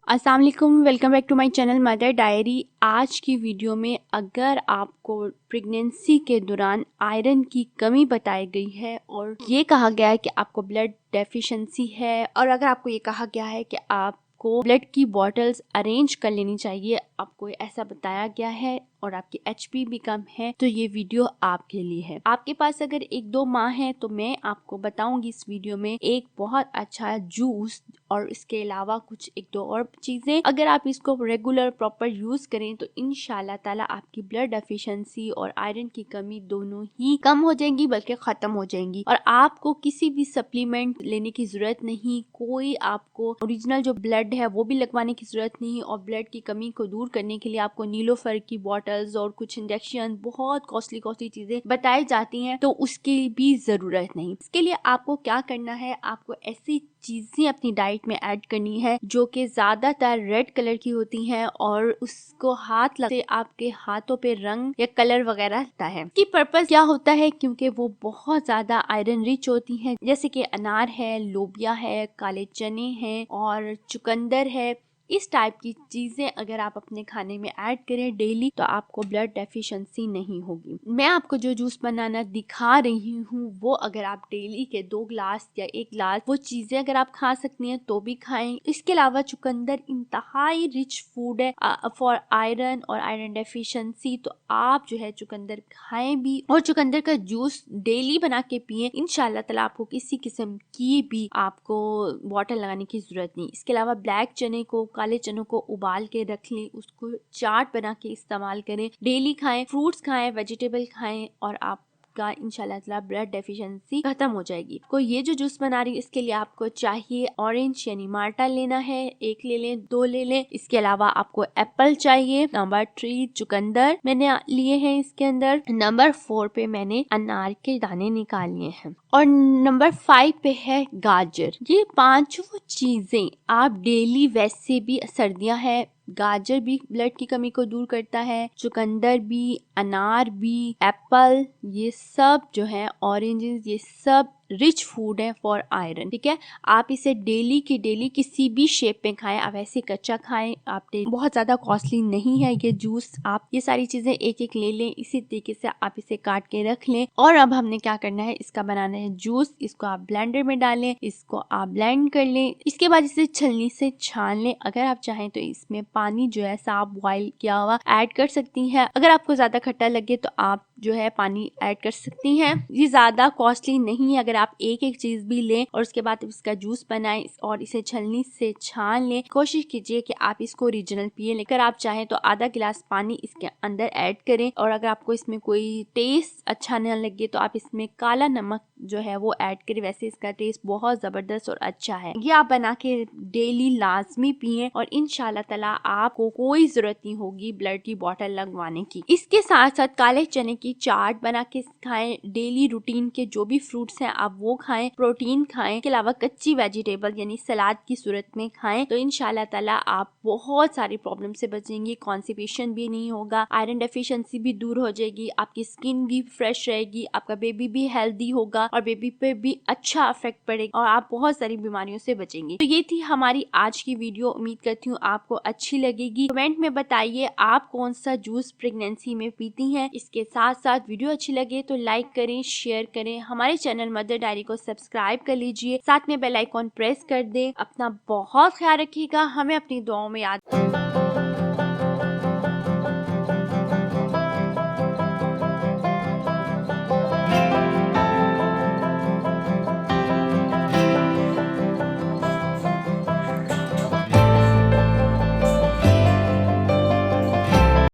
अस्सलाम वालेकुम, welcome back to my channel Mother Diary. आज की वीडियो में अगर आपको प्रेगनेंसी के दौरान आयरन की कमी बताई गई है और ये कहा गया है कि आपको ब्लड डेफिशिएंसी है और अगर आपको ये कहा गया है कि आपको ब्लड की बॉटल्स अरेंज कर लेनी चाहिए, आपको ऐसा बताया गया है और आपकी एचपी भी कम है, तो ये वीडियो आपके लिए है। आपके पास अगर 1-2 माह है तो मैं आपको बताऊंगी इस वीडियो में एक बहुत अच्छा जूस और इसके अलावा कुछ 1-2 और चीजें। अगर आप इसको रेगुलर प्रॉपर यूज करें तो इंशाल्लाह ताला आपकी ब्लड डेफिशिएंसी और आयरन की कमी दोनों ही कम हो जाएंगी, बल्कि खत्म हो जाएंगी और आपको किसी भी सप्लीमेंट लेने की जरूरत नहीं। कोई आपको ओरिजिनल जो ब्लड है वो भी लगवाने की जरूरत नहीं और ब्लड की कमी को दूर करने के लिए आपको नीलोफर की बॉटल्स और कुछ इंजेक्शन, बहुत कॉस्टली चीजें बताई जाती हैं, तो उसकी भी जरूरत नहीं। इसके लिए आपको क्या करना है, आपको ऐसी चीजें अपनी डाइट में ऐड करनी है जो कि ज्यादातर रेड कलर की होती हैं और उसको हाथ लगते आपके हाथों पे रंग या कलर वगैरह आता है। इसकी पर्पस क्या होता है, क्योंकि वो बहुत ज्यादा आयरन रिच होती हैं, जैसे कि अनार है, लोबिया है, काले चने हैं और चुकंदर है। इस टाइप की चीजें अगर आप अपने खाने में ऐड करें डेली तो आपको ब्लड डेफिशिएंसी नहीं होगी। मैं आपको जो जूस बनाना दिखा रही हूँ वो अगर आप डेली के 2 ग्लास या 1 ग्लास वो चीजें अगर आप खा सकती हैं तो भी खाएं। इसके अलावा चुकंदर इंतहाई रिच फूड है फॉर आयरन और आयरन डेफिशिएंसी, तो आप जो है चुकंदर खाएं भी और चुकंदर का जूस डेली बना के पिए। इंशाल्लाह ताला आपको किसी किस्म की भी आपको बॉटल लगाने की जरूरत नहीं। इसके अलावा ब्लैक चने को, काले चनों को उबाल के रख लें, उसको चाट बना के इस्तेमाल करें, डेली खाएं, फ्रूट्स खाएं, वेजिटेबल खाएं और आप का इंशाल्लाह ताला ब्लड डेफिशिएंसी खत्म हो जाएगी। को ये जो जूस बना रही है इसके लिए आपको चाहिए ऑरेंज यानी माल्टा लेना है, 1 ले लें, 2 ले लें। इसके अलावा आपको एप्पल चाहिए। नंबर 3 चुकंदर मैंने लिए हैं इसके अंदर। नंबर 4 पे मैंने अनार के दाने निकाले हैं और नंबर 5 पे है गाजर। ये 5 चीजें आप डेली, वैसे भी सर्दियां है, गाजर भी ब्लड की कमी को दूर करता है, चुकंदर भी, अनार भी, एप्पल, ये सब जो है, ऑरेंजेस, ये सब रिच फूड है फॉर आयरन। ठीक है, आप इसे डेली की डेली किसी भी शेप में खाएं, आप ऐसे कच्चा खाएं, आप बहुत ज्यादा कॉस्टली नहीं है ये जूस। आप ये सारी चीजें एक एक ले लें, इसी तरीके से आप इसे काट के रख लें। और अब हमने क्या करना है, इसका बनाना है जूस। इसको आप ब्लेंडर में डालें, इसको आप ब्लेंड कर लें, इसके बाद इसे छलनी से छान लें। अगर आप चाहें तो इसमें पानी जो है साफ बॉइल किया हुआ ऐड कर सकती हैं। अगर आपको ज्यादा खट्टा लगे तो आप जो है पानी ऐड कर सकती हैं। ये ज्यादा कॉस्टली नहीं है, अगर आप एक एक चीज भी लें और उसके बाद इसका जूस बनाएं और इसे छलनी से छान लें। कोशिश कीजिए कि आप इसको ओरिजिनल पिए। लेकर आप चाहें तो आधा गिलास पानी इसके अंदर ऐड करें और अगर आपको इसमें कोई टेस्ट अच्छा न लगे तो आप इसमें काला नमक जो है वो ऐड करें। वैसे इसका टेस्ट बहुत जबरदस्त और अच्छा है। ये आप बना के डेली लाजमी पिए और इंशाल्लाह ताला आपको कोई जरूरत नहीं होगी ब्लड की बोतल लगवाने की। इसके साथ साथ काले चने की चाट बना के खाएं। डेली रूटीन के जो भी फ्रूट्स हैं आप वो खाएं, प्रोटीन खाएं। इसके अलावा कच्ची वेजिटेबल यानी सलाद की सूरत में खाएं तो इंशाल्लाह ताला आप बहुत सारी प्रॉब्लम से बचेंगे। कॉन्स्टिपेशन भी नहीं होगा, आयरन डेफिशिएंसी भी दूर हो जाएगी, आपकी स्किन भी फ्रेश रहेगी, आपका बेबी भी हेल्दी होगा और बेबी पे भी अच्छा इफेक्ट पड़ेगा और आप बहुत सारी बीमारियों से बचेंगे। तो ये थी हमारी आज की वीडियो। उम्मीद करती हूँ आपको अच्छी लगेगी। कमेंट में बताइए आप कौन सा जूस प्रेगनेंसी में पीती हैं। इसके साथ साथ वीडियो अच्छी लगे तो लाइक करें, शेयर करें, हमारे चैनल मदर डायरी को सब्सक्राइब कर लीजिए, साथ में बेल आइकॉन प्रेस कर दें। अपना बहुत ख्याल रखिएगा, हमें अपनी दुआओं में याद